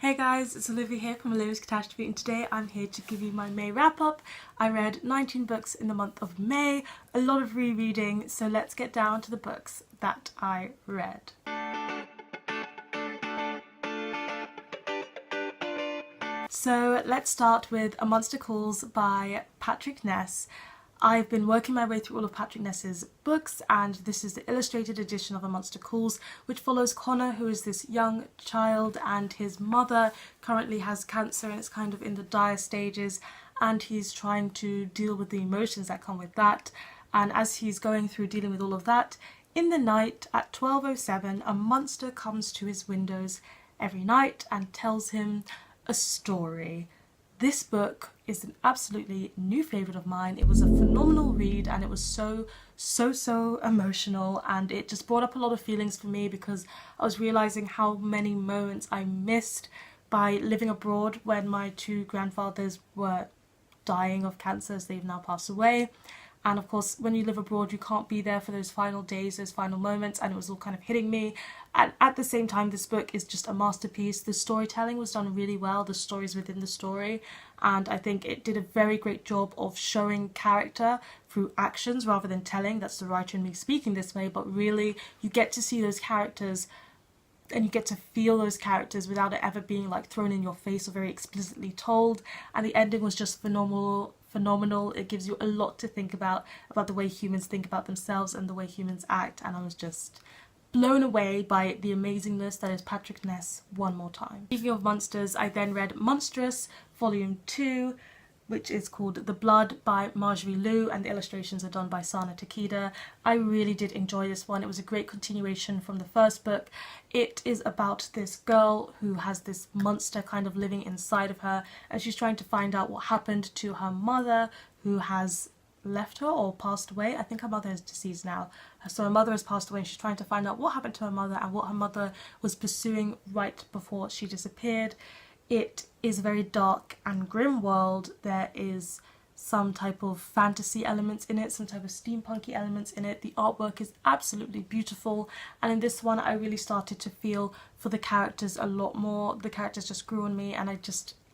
Hey guys, it's Olivia here from Olivia's Catastrophe, and today I'm here to give you my May wrap-up. I read 19 books in the month of May, a lot of rereading, so let's get down to the books that I read. So let's start with A Monster Calls by Patrick Ness. I've been working my way through all of Patrick Ness's books, and this is the illustrated edition of A Monster Calls, which follows Connor, who is this young child, and his mother currently has cancer and it's kind of in the dire stages, and he's trying to deal with the emotions that come with that. And as he's going through dealing with all of that, in the night at 12:07, a monster comes to his windows every night and tells him a story. This book is an absolutely new favourite of mine. It was a phenomenal read, and it was so emotional, and it just brought up a lot of feelings for me because I was realising how many moments I missed by living abroad when my two grandfathers were dying of cancer as they've now passed away. And of course, when you live abroad, you can't be there for those final days, those final moments, and it was all kind of hitting me. And at the same time, this book is just a masterpiece. The storytelling was done really well, the stories within the story, and I think it did a very great job of showing character through actions rather than telling. That's the writer in me speaking this way, but really you get to see those characters and you get to feel those characters without it ever being like thrown in your face or very explicitly told. And the ending was just phenomenal. It gives you a lot to think about the way humans think about themselves and the way humans act, and I was just blown away by the amazingness that is Patrick Ness one more time. Speaking of monsters, I then read Monstrous Volume 2, which is called The Blood by Marjorie Liu, and the illustrations are done by Sana Takeda. I really did enjoy this one. It was a great continuation from the first book. It is about this girl who has this monster kind of living inside of her, and she's trying to find out what happened to her mother, who has left her or passed away. I think her mother is deceased now. So her mother has passed away, and she's trying to find out what happened to her mother and what her mother was pursuing right before she disappeared. It is a very dark and grim world. There is some type of fantasy elements in it, some type of steampunky elements in it. The artwork is absolutely beautiful, and in this one I really started to feel for the characters a lot more. The characters just grew on me, and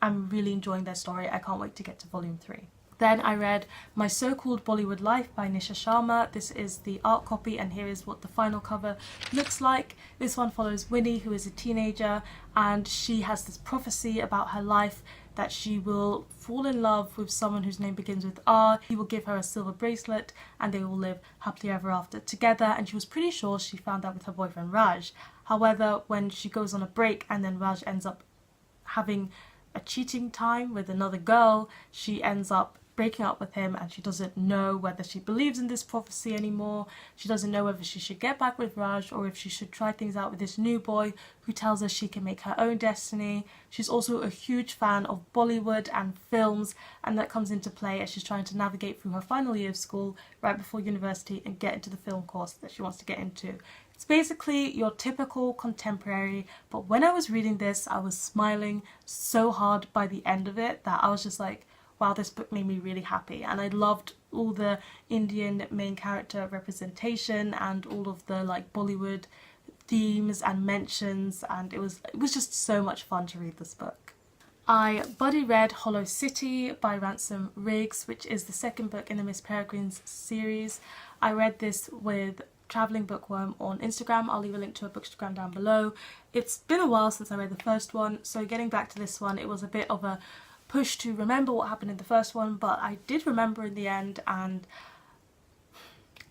I'm really enjoying their story. I can't wait to get to volume 3. Then I read My So-Called Bollywood Life by Nisha Sharma. This is the art copy, and here is what the final cover looks like. This one follows Winnie, who is a teenager, and she has this prophecy about her life that she will fall in love with someone whose name begins with R. He will give her a silver bracelet and they will live happily ever after together, and she was pretty sure she found that with her boyfriend Raj. However, when she goes on a break and then Raj ends up having a cheating time with another girl, she ends up breaking up with him, and she doesn't know whether she believes in this prophecy anymore. She doesn't know whether she should get back with Raj or if she should try things out with this new boy who tells her she can make her own destiny. She's also a huge fan of Bollywood and films, and that comes into play as she's trying to navigate through her final year of school right before university and get into the film course that she wants to get into. It's basically your typical contemporary, but when I was reading this I was smiling so hard by the end of it that I was just like, wow, this book made me really happy. And I loved all the Indian main character representation and all of the like Bollywood themes and mentions, and it was just so much fun to read this book. I buddy read Hollow City by Ransom Riggs, which is the second book in the Miss Peregrine's series. I read this with Travelling Bookworm on Instagram. I'll leave a link to her bookstagram down below. It's been a while since I read the first one, so getting back to this one, it was a bit of a push to remember what happened in the first one, but I did remember in the end, and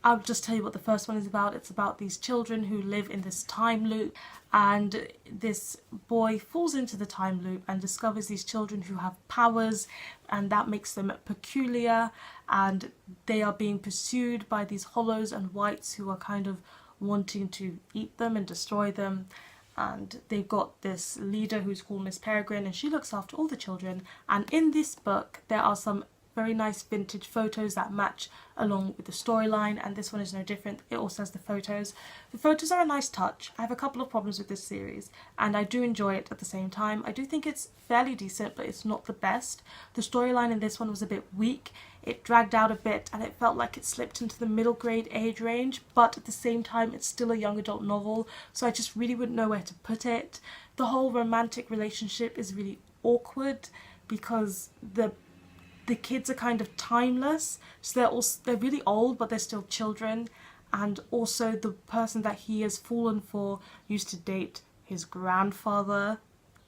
I'll just tell you what the first one is about. It's about these children who live in this time loop, and this boy falls into the time loop and discovers these children who have powers, and that makes them peculiar, and they are being pursued by these hollows and whites who are kind of wanting to eat them and destroy them. And they've got this leader who's called Miss Peregrine, and she looks after all the children. And in this book there are some very nice vintage photos that match along with the storyline, and this one is no different. It also has the photos. The photos are a nice touch. I have a couple of problems with this series, and I do enjoy it at the same time. I do think it's fairly decent, but it's not the best. The storyline in this one was a bit weak. It dragged out a bit, and it felt like it slipped into the middle grade age range, but at the same time it's still a young adult novel, so I just really wouldn't know where to put it. The whole romantic relationship is really awkward because the kids are kind of timeless, so they're really old but they're still children, and also the person that he has fallen for used to date his grandfather,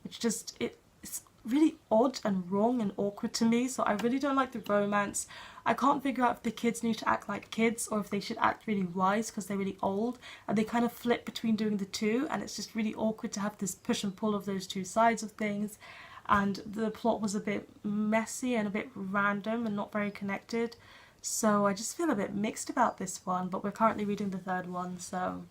which just it's really odd and wrong and awkward to me, so I really don't like the romance. I can't figure out if the kids need to act like kids or if they should act really wise because they're really old, and they kind of flip between doing the two, and it's just really awkward to have this push and pull of those two sides of things. And the plot was a bit messy and a bit random and not very connected, so I just feel a bit mixed about this one, but we're currently reading the third one, so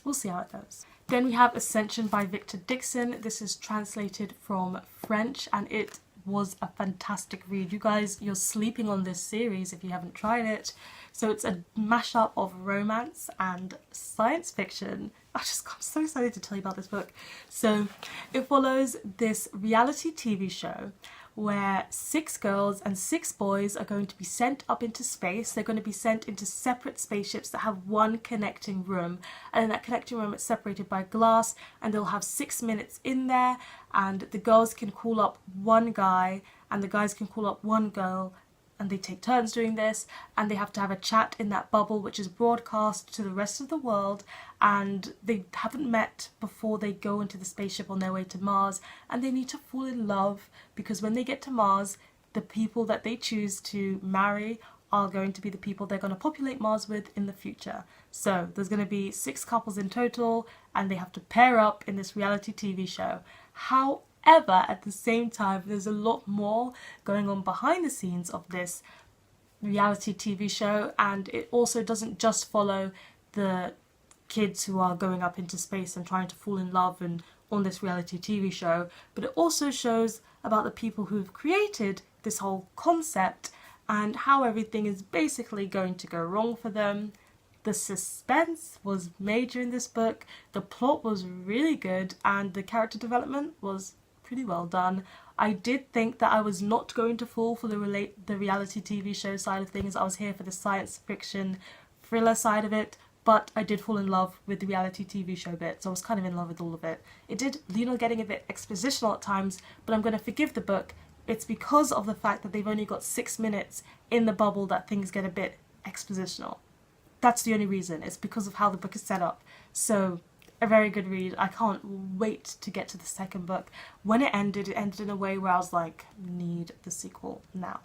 we'll see how it goes. Then we have Ascension by Victor Dixon. This is translated from French, and it was a fantastic read. You guys, you're sleeping on this series if you haven't tried it. So it's a mashup of romance and science fiction. I'm so excited to tell you about this book. So it follows this reality TV show where 6 girls and 6 boys are going to be sent up into space. They're going to be sent into separate spaceships that have one connecting room, and in that connecting room it's separated by glass, and they'll have 6 minutes in there, and the girls can call up one guy and the guys can call up one girl, and they take turns doing this, and they have to have a chat in that bubble which is broadcast to the rest of the world, and they haven't met before they go into the spaceship on their way to Mars, and they need to fall in love because when they get to Mars, the people that they choose to marry are going to be the people they're going to populate Mars with in the future. So there's going to be 6 couples in total, and they have to pair up in this reality TV show. However, at the same time, there's a lot more going on behind the scenes of this reality TV show, and it also doesn't just follow the kids who are going up into space and trying to fall in love and on this reality TV show, but it also shows about the people who've created this whole concept and how everything is basically going to go wrong for them. The suspense was major in this book, the plot was really good, and the character development was pretty well done. I did think that I was not going to fall for the reality TV show side of things. I was here for the science fiction thriller side of it, but I did fall in love with the reality TV show bit, so I was kind of in love with all of it. It did lean on getting a bit expositional at times, but I'm going to forgive the book. It's because of the fact that they've only got 6 minutes in the bubble that things get a bit expositional. That's the only reason. It's because of how the book is set up. So a very good read. I can't wait to get to the second book. When it ended in a way where I was like, need the sequel now.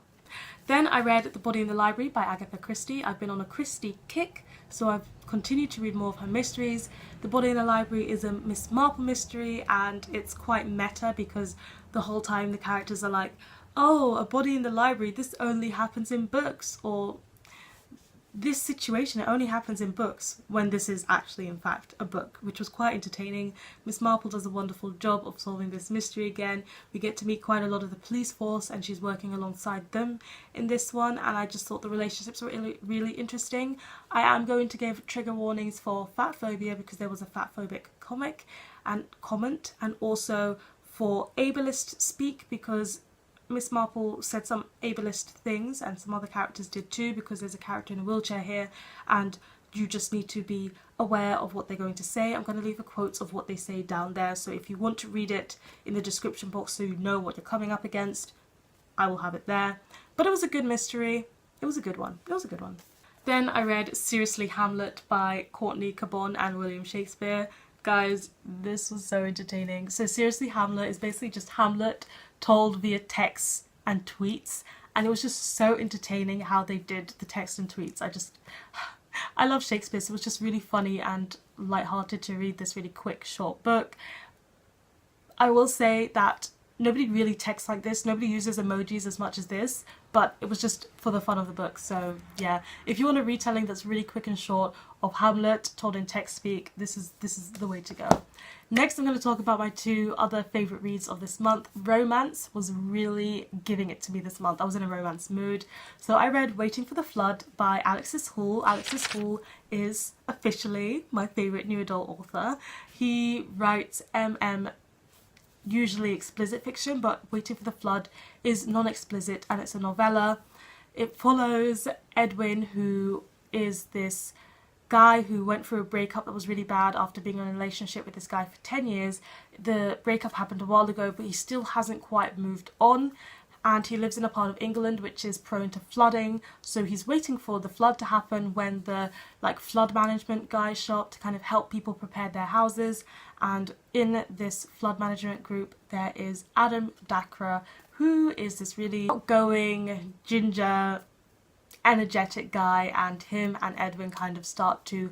Then I read The Body in the Library by Agatha Christie. I've been on a Christie kick, so I've continued to read more of her mysteries. The Body in the Library is a Miss Marple mystery, and it's quite meta because the whole time the characters are like, oh, a body in the library, this only happens in books, or this situation, it only happens in books, when this is actually in fact a book, which was quite entertaining. Miss Marple does a wonderful job of solving this mystery again. We get to meet quite a lot of the police force, and she's working alongside them in this one, and I just thought the relationships were really, really interesting. I am going to give trigger warnings for fatphobia because there was a fatphobic comic and comment, and also for ableist speak because Miss Marple said some ableist things, and some other characters did too, because there's a character in a wheelchair here and you just need to be aware of what they're going to say. I'm going to leave the quotes of what they say down there, so if you want to read it in the description box so you know what you're coming up against, I will have it there. But it was a good mystery. It was a good one. It was a good one. Then I read Seriously Hamlet by Courtney Cabon and William Shakespeare. Guys, this was so entertaining. So Seriously Hamlet is basically just Hamlet told via texts and tweets, and it was just so entertaining how they did the text and tweets. I love Shakespeare, so it was just really funny and lighthearted to read this really quick short book. I will say that nobody really texts like this, nobody uses emojis as much as this, but it was just for the fun of the book. So yeah, if you want a retelling that's really quick and short of Hamlet told in text speak, this is the way to go. Next, I'm going to talk about my two other favourite reads of this month. Romance was really giving it to me this month. I was in a romance mood. So I read Waiting for the Flood by Alexis Hall. Alexis Hall is officially my favourite new adult author. He writes usually explicit fiction, but Waiting for the Flood is non-explicit and it's a novella. It follows Edwin, who is this guy who went through a breakup that was really bad after being in a relationship with this guy for 10 years. The breakup happened a while ago, but he still hasn't quite moved on, and he lives in a part of England which is prone to flooding, so he's waiting for the flood to happen when the flood management guys show up to kind of help people prepare their houses. And in this flood management group there is Adam Dakra, who is this really outgoing, ginger, energetic guy, and him and Edwin kind of start to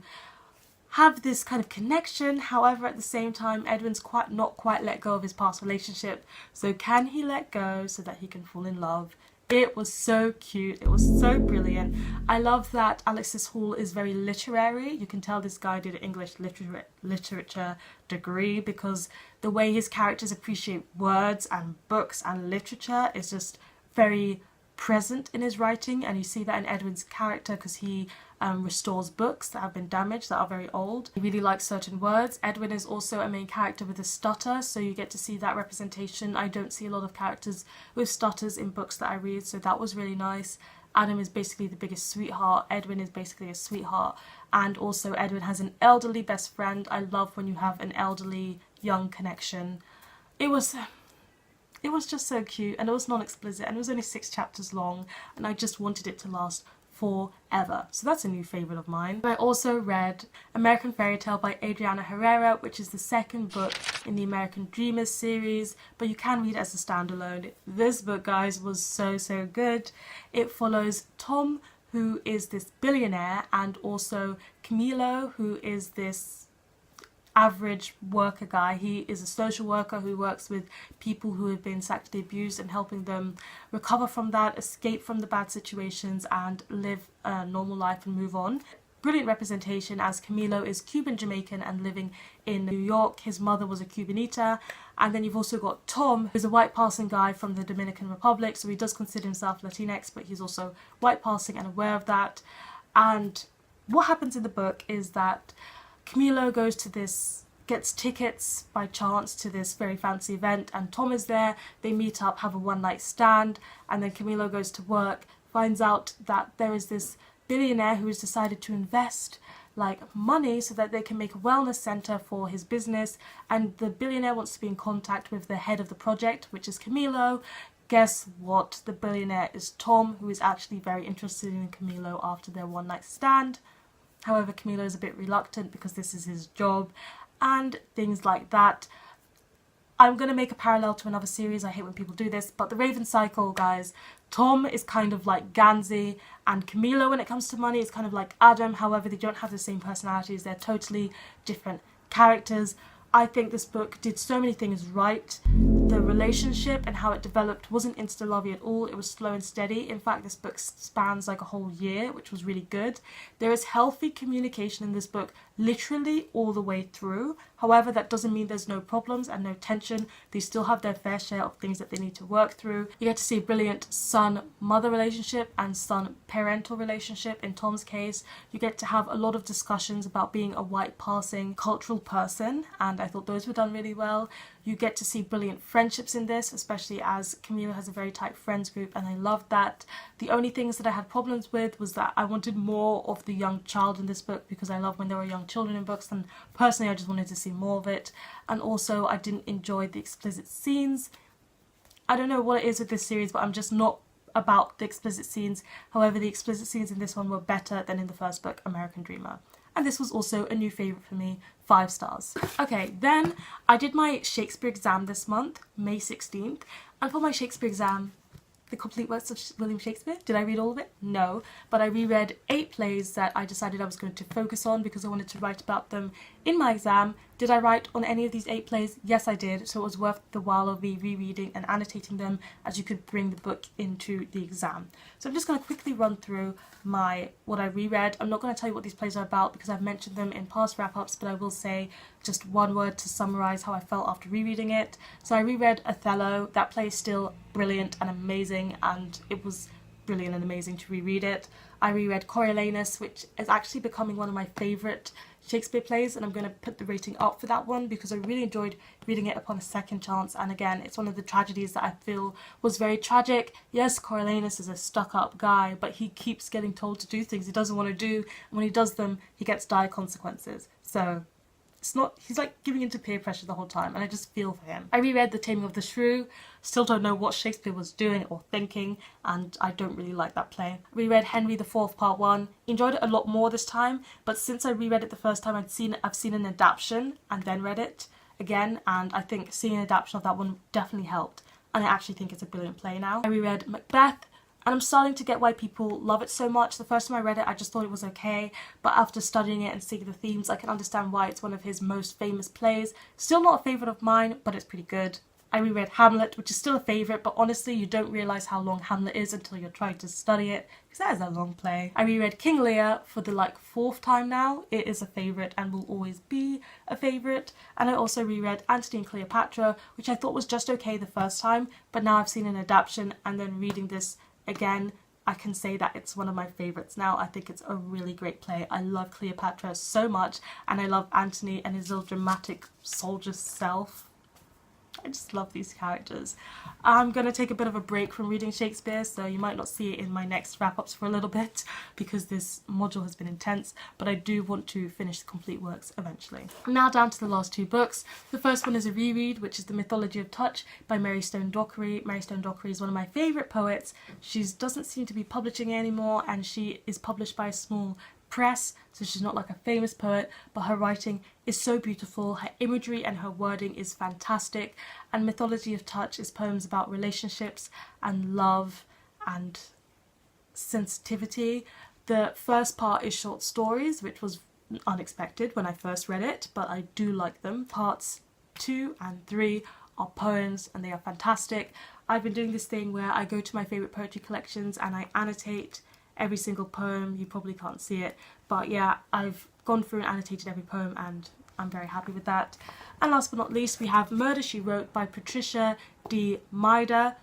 have this kind of connection. However, at the same time, Edwin's not quite let go of his past relationship. So can he let go so that he can fall in love? It was so cute. It was so brilliant. I love that Alexis Hall is very literary. You can tell this guy did an English literature degree, because the way his characters appreciate words and books and literature is just very present in his writing, and you see that in Edwin's character because he restores books that have been damaged, that are very old. He really likes certain words. Edwin is also a main character with a stutter, so you get to see that representation. I don't see a lot of characters with stutters in books that I read, so that was really nice. Adam is basically the biggest sweetheart. Edwin is basically a sweetheart, and also Edwin has an elderly best friend. I love when you have an elderly young connection. It was just so cute, and it was non-explicit, and it was only 6 chapters long, and I just wanted it to last forever. So that's a new favourite of mine. I also read American Fairy Tale by Adriana Herrera, which is the second book in the American Dreamers series, but you can read it as a standalone. This book, guys, was so good. It follows Tom, who is this billionaire, and also Camilo, who is this average worker guy. He is a social worker who works with people who have been sexually abused and helping them recover from that, escape from the bad situations, and live a normal life and move on. Brilliant representation, as Camilo is Cuban Jamaican and living in New York. His mother was a Cubanita. And then you've also got Tom, who's a white passing guy from the Dominican Republic, so he does consider himself Latinx, but he's also white passing and aware of that. And what happens in the book is that Camilo gets tickets by chance to this very fancy event, and Tom is there. They meet up, have a one-night stand, and then Camilo goes to work, finds out that there is this billionaire who has decided to invest money so that they can make a wellness center for his business, and the billionaire wants to be in contact with the head of the project, which is Camilo. Guess what? The billionaire is Tom, who is actually very interested in Camilo after their one-night stand. However, Camilo is a bit reluctant because this is his job and things like that. I'm going to make a parallel to another series. I hate when people do this, but The Raven Cycle, guys. Tom is kind of like Gansey, and Camilo, when it comes to money, is kind of like Adam. However, they don't have the same personalities. They're totally different characters. I think this book did so many things right. The relationship and how it developed wasn't insta-lovey at all. It was slow and steady. In fact, this book spans a whole year, which was really good. There is healthy communication in this book literally all the way through. However, that doesn't mean there's no problems and no tension. They still have their fair share of things that they need to work through. You get to see a brilliant son-mother relationship and son-parental relationship in Tom's case. You get to have a lot of discussions about being a white-passing cultural person, and I thought those were done really well. You get to see brilliant friendships in this, especially as Camilo has a very tight friends group, and I loved that. The only things that I had problems with was that I wanted more of the young child in this book, because I love when there are young children in books, and personally I just wanted to see more of it. And also I didn't enjoy the explicit scenes. I don't know what it is with this series, but I'm just not about the explicit scenes. However, the explicit scenes in this one were better than in the first book, American Dreamer. And this was also a new favourite for me, 5 stars. Okay, then I did my Shakespeare exam this month, May 16th, and for my Shakespeare exam, the complete works of William Shakespeare. Did I read all of it? No, but I reread 8 plays that I decided I was going to focus on because I wanted to write about them in my exam. Did I write on any of these 8 plays? Yes, I did, so it was worth the while of me rereading and annotating them, as you could bring the book into the exam. So I'm just going to quickly run through what I reread. I'm not going to tell you what these plays are about because I've mentioned them in past wrap-ups, but I will say just one word to summarise how I felt after rereading it. So I reread Othello. That play is still brilliant and amazing, and it was brilliant and amazing to reread it. I reread Coriolanus, which is actually becoming one of my favourite Shakespeare plays, and I'm going to put the rating up for that one because I really enjoyed reading it upon a second chance. And again, it's one of the tragedies that I feel was very tragic. Yes, Coriolanus is a stuck-up guy, but he keeps getting told to do things he doesn't want to do, and when he does them, he gets dire consequences. So he's like giving into peer pressure the whole time, and I just feel for him. I reread The Taming of the Shrew. Still don't know what Shakespeare was doing or thinking, and I don't really like that play. I reread Henry IV Part 1. Enjoyed it a lot more this time, but since I reread it the first time, I've seen an adaptation and then read it again, and I think seeing an adaptation of that one definitely helped, and I actually think it's a brilliant play now. I reread Macbeth, and I'm starting to get why people love it so much. The first time I read it, I just thought it was okay, but after studying it and seeing the themes, I can understand why it's one of his most famous plays. Still not a favourite of mine, but it's pretty good. I reread Hamlet, which is still a favourite, but honestly, you don't realise how long Hamlet is until you're trying to study it, because that is a long play. I reread King Lear for the 4th time now. It is a favourite and will always be a favourite. And I also reread Antony and Cleopatra, which I thought was just okay the first time, but now I've seen an adaptation, and then reading this again, I can say that it's one of my favourites now. I think it's a really great play. I love Cleopatra so much, and I love Antony and his little dramatic soldier self. I just love these characters. I'm going to take a bit of a break from reading Shakespeare, so you might not see it in my next wrap-ups for a little bit because this module has been intense, but I do want to finish the complete works eventually. I'm now down to the last 2 books. The first one is a reread, which is The Mythology of Touch by Mary Stone Dockery. Mary Stone Dockery is one of my favourite poets. She doesn't seem to be publishing anymore, and she is published by a small press, so she's not like a famous poet, but her writing is so beautiful, her imagery and her wording is fantastic, and Mythology of Touch is poems about relationships and love and sensitivity. The first part is short stories, which was unexpected when I first read it, but I do like them. Parts 2 and 3 are poems and they are fantastic. I've been doing this thing where I go to my favourite poetry collections and I annotate every single poem. You probably can't see it, but yeah, I've gone through and annotated every poem and I'm very happy with that. And last but not least, we have Murder, She Wrote by Patricia D. Maida.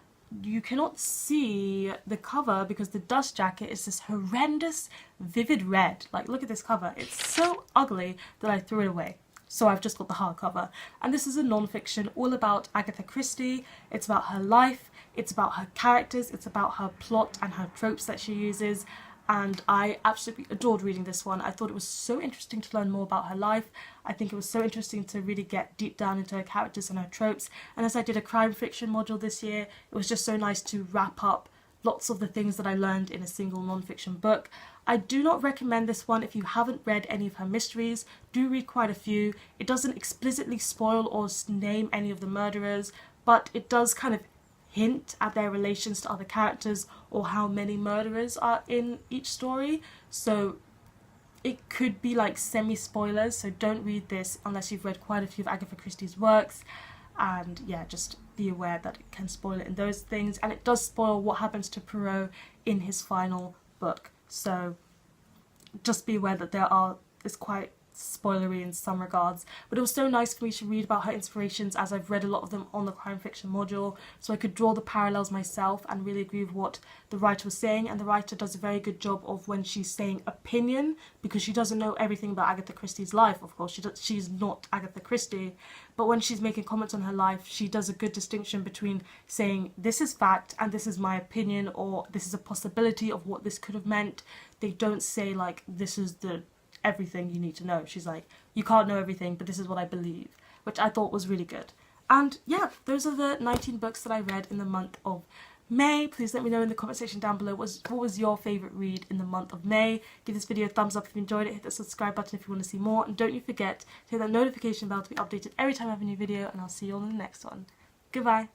You cannot see the cover because the dust jacket is this horrendous vivid red. Like, look at this cover. It's so ugly that I threw it away. So I've just got the hardcover. And this is a non-fiction all about Agatha Christie. It's about her life, it's about her characters, it's about her plot and her tropes that she uses. And I absolutely adored reading this one. I thought it was so interesting to learn more about her life. I think it was so interesting to really get deep down into her characters and her tropes. And as I did a crime fiction module this year, it was just so nice to wrap up lots of the things that I learned in a single non-fiction book. I do not recommend this one if you haven't read any of her mysteries. Do read quite a few. It doesn't explicitly spoil or name any of the murderers, but it does kind of hint at their relations to other characters or how many murderers are in each story. So it could be like semi-spoilers, so don't read this unless you've read quite a few of Agatha Christie's works. And yeah, just be aware that it can spoil it in those things, and it does spoil what happens to Poirot in his final book. So just be aware that it's quite spoilery in some regards, but it was so nice for me to read about her inspirations, as I've read a lot of them on the crime fiction module, so I could draw the parallels myself and really agree with what the writer was saying. And the writer does a very good job of when she's saying opinion, because she doesn't know everything about Agatha Christie's life, of course, she's not Agatha Christie, but when she's making comments on her life, she does a good distinction between saying this is fact and this is my opinion, or this is a possibility of what this could have meant. They don't say like this is the everything you need to know. She's like, you can't know everything, but this is what I believe, which I thought was really good. And yeah, those are the 19 books that I read in the month of May. Please let me know in the comment section down below what was your favourite read in the month of May. Give this video a thumbs up if you enjoyed it, hit the subscribe button if you want to see more, and don't you forget to hit that notification bell to be updated every time I have a new video, and I'll see you all in the next one. Goodbye.